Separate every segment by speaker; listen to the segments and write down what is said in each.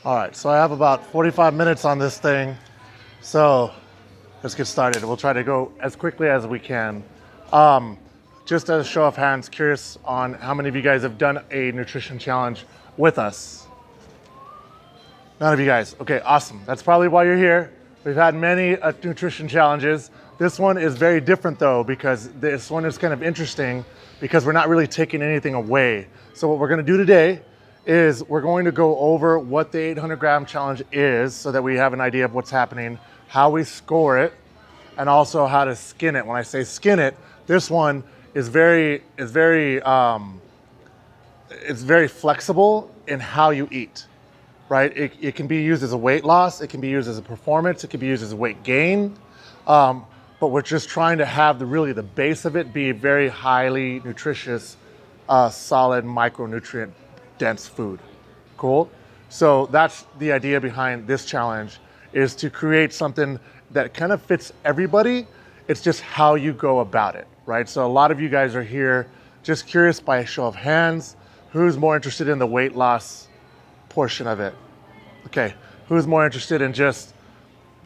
Speaker 1: All right, so I have about 45 minutes on this thing. So let's get started. We'll try to go as quickly as we can. Just as a show of hands, curious on how many of you guys have done a nutrition challenge with us? None of you guys. Okay, awesome. That's probably why you're here. We've had many nutrition challenges. This one is very different though, because this one is kind of interesting because we're not really taking anything away. So what we're gonna do today is we're going to go over what the 800 gram challenge is so that we have an idea of what's happening, how we score it, and also how to skin it. When I say skin it, this one is very flexible in how you eat, right? It can be used as a weight loss, it can be used as a performance, it can be used as a weight gain, but we're just trying to have the base of it be very highly nutritious, solid micronutrient dense food. Cool? So that's the idea behind this challenge, is to create something that kind of fits everybody. It's just how you go about it, right? So a lot of you guys are here just curious by a show of hands, who's more interested in the weight loss portion of it? Okay, who's more interested in just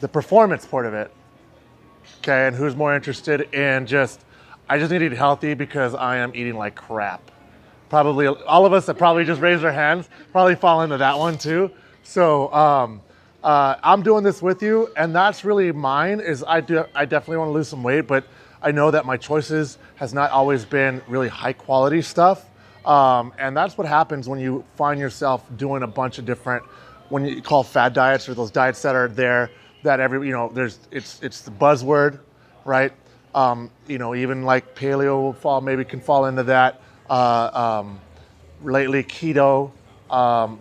Speaker 1: the performance part of it? Okay, and who's more interested in I just need to eat healthy because I am eating like crap? Probably all of us that probably just raised our hands probably fall into that one too. So I'm doing this with you, and that's really mine. I definitely want to lose some weight, but I know that my choices has not always been really high quality stuff, and that's what happens when you find yourself doing a bunch of different, when you call fad diets, or those diets that are there that it's the buzzword, right? Even like paleo can fall into that. Lately keto,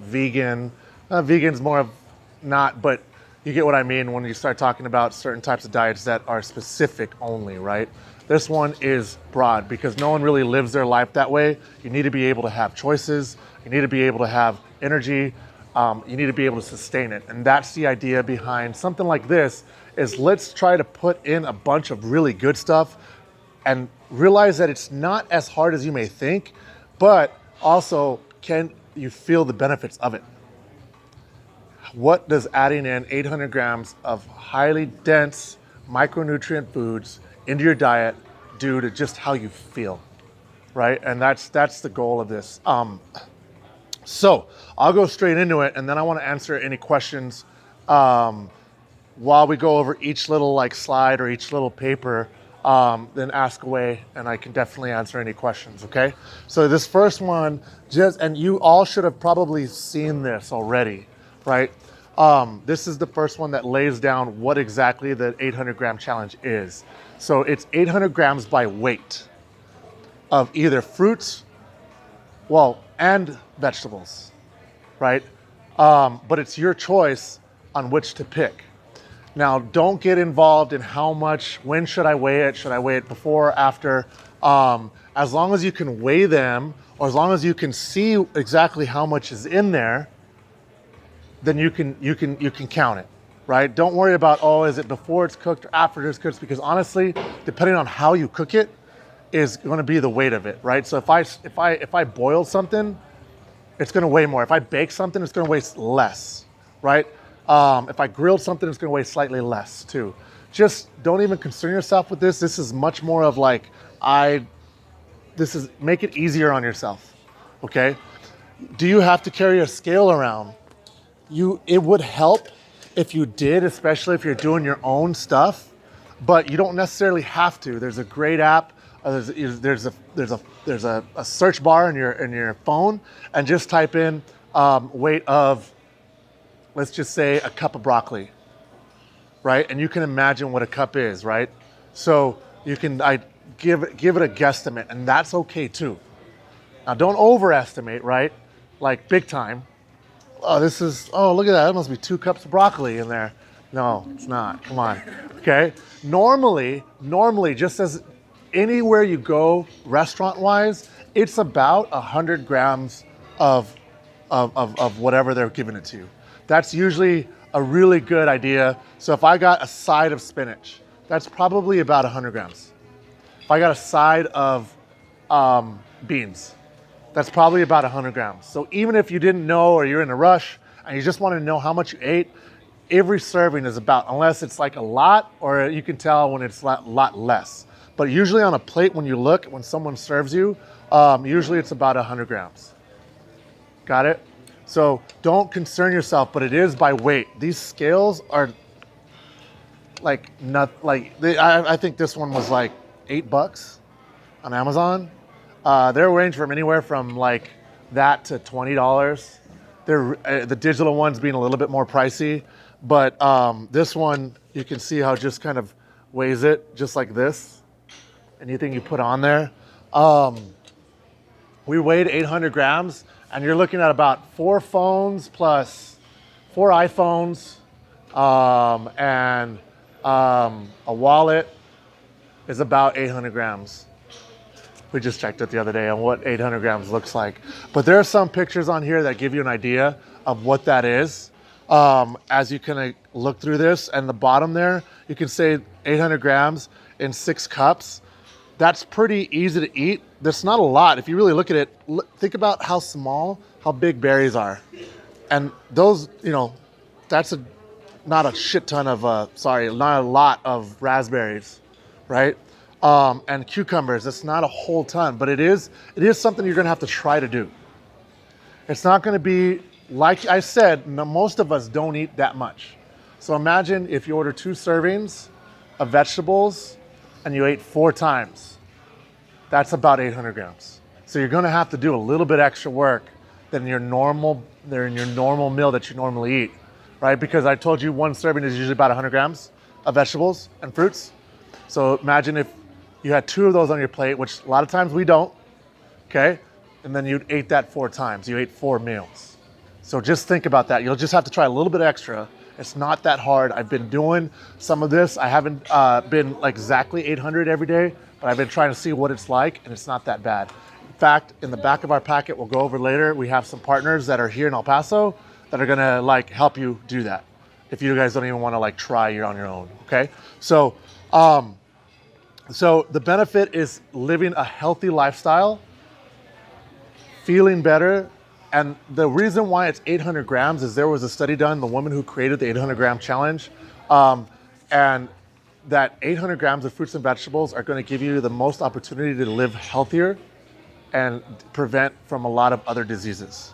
Speaker 1: vegan. Vegan's more of not, but you get what I mean when you start talking about certain types of diets that are specific only, right? This one is broad because no one really lives their life that way. You need to be able to have choices. You need to be able to have energy. You need to be able to sustain it. And that's the idea behind something like this, is let's try to put in a bunch of really good stuff and realize that it's not as hard as you may think, but also can you feel the benefits of it? What does adding in 800 grams of highly dense micronutrient foods into your diet do to just how you feel, right? And that's the goal of this. So I'll go straight into it, and then I want to answer any questions while we go over each little slide or each little paper. Then ask away, and I can definitely answer any questions, okay? So this first one, and you all should have probably seen this already, right? This is the first one that lays down what exactly the 800 gram challenge is. So it's 800 grams by weight of either fruits, and vegetables, right? But it's your choice on which to pick. Now, don't get involved in how much, when should I weigh it? Should I weigh it before or after? As long as you can weigh them, or as long as you can see exactly how much is in there, then you can count it, right? Don't worry about, is it before it's cooked or after it's cooked? Because honestly, depending on how you cook it is going to be the weight of it, right? So if I boil something, it's going to weigh more. If I bake something, it's going to weigh less, right? If I grilled something, it's going to weigh slightly less too. Just don't even concern yourself with this. This is much more of make it easier on yourself, okay? Do you have to carry a scale around? It would help if you did, especially if you're doing your own stuff, but you don't necessarily have to. There's a great app. There's a search bar in your phone, and just type in weight of, let's just say, a cup of broccoli, right? And you can imagine what a cup is, right? So you can give it a guesstimate, and that's okay too. Now don't overestimate, right? Like big time. Look at that. That must be 2 cups of broccoli in there. No, it's not. Come on. Okay. Normally, just as anywhere you go restaurant-wise, it's about 100 grams of whatever they're giving it to you. That's usually a really good idea. So if I got a side of spinach, that's probably about 100 grams. If I got a side of beans, that's probably about 100 grams. So even if you didn't know, or you're in a rush and you just want to know how much you ate, every serving is about, unless it's like a lot, or you can tell when it's a lot less. But usually on a plate, when you look, when someone serves you, usually it's about 100 grams. Got it? So don't concern yourself, but it is by weight. These scales are like I think this one was like $8 on Amazon. They range from anywhere from like that to $20. They're the digital ones being a little bit more pricey, but this one you can see how it just kind of weighs it just like this. Anything you put on there. We weighed 800 grams, and you're looking at about 4 phones plus 4 iPhones, and a wallet is about 800 grams. We just checked it the other day on what 800 grams looks like. But there are some pictures on here that give you an idea of what that is. As you kind of look through this, and the bottom there, you can say 800 grams in 6 cups. That's pretty easy to eat. That's not a lot. If you really look at it, think about how big berries are. And those, that's not a shit ton of, not a lot of raspberries, right? And cucumbers, that's not a whole ton, but it is something you're gonna have to try to do. It's not gonna be, like I said, most of us don't eat that much. So imagine if you order 2 servings of vegetables and you ate 4 times. That's about 800 grams. So you're gonna have to do a little bit extra work than your normal meal that you normally eat, right? Because I told you 1 serving is usually about 100 grams of vegetables and fruits. So imagine if you had 2 of those on your plate, which a lot of times we don't, okay? And then you ate that 4 times. You ate 4 meals. So just think about that. You'll just have to try a little bit extra. It's not that hard. I've been doing some of this. I haven't been like exactly 800 every day, but I've been trying to see what it's like, and it's not that bad. In fact, in the back of our packet, we'll go over later, we have some partners that are here in El Paso that are gonna like help you do that if you guys don't even wanna like try it on your own, okay? So the benefit is living a healthy lifestyle, feeling better. And the reason why it's 800 grams is there was a study done, the woman who created the 800 gram challenge, and that 800 grams of fruits and vegetables are going to give you the most opportunity to live healthier and prevent from a lot of other diseases,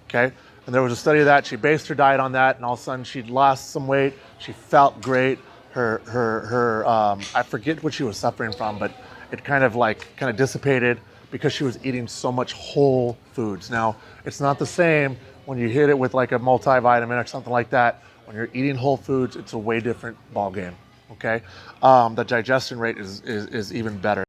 Speaker 1: okay? And there was a study of that. She based her diet on that, and all of a sudden she'd lost some weight. She felt great. Her I forget what she was suffering from, but it kind of dissipated because she was eating so much whole foods. Now, it's not the same when you hit it with like a multivitamin or something like that. When you're eating whole foods, it's a way different ball game, okay? The digestion rate is even better.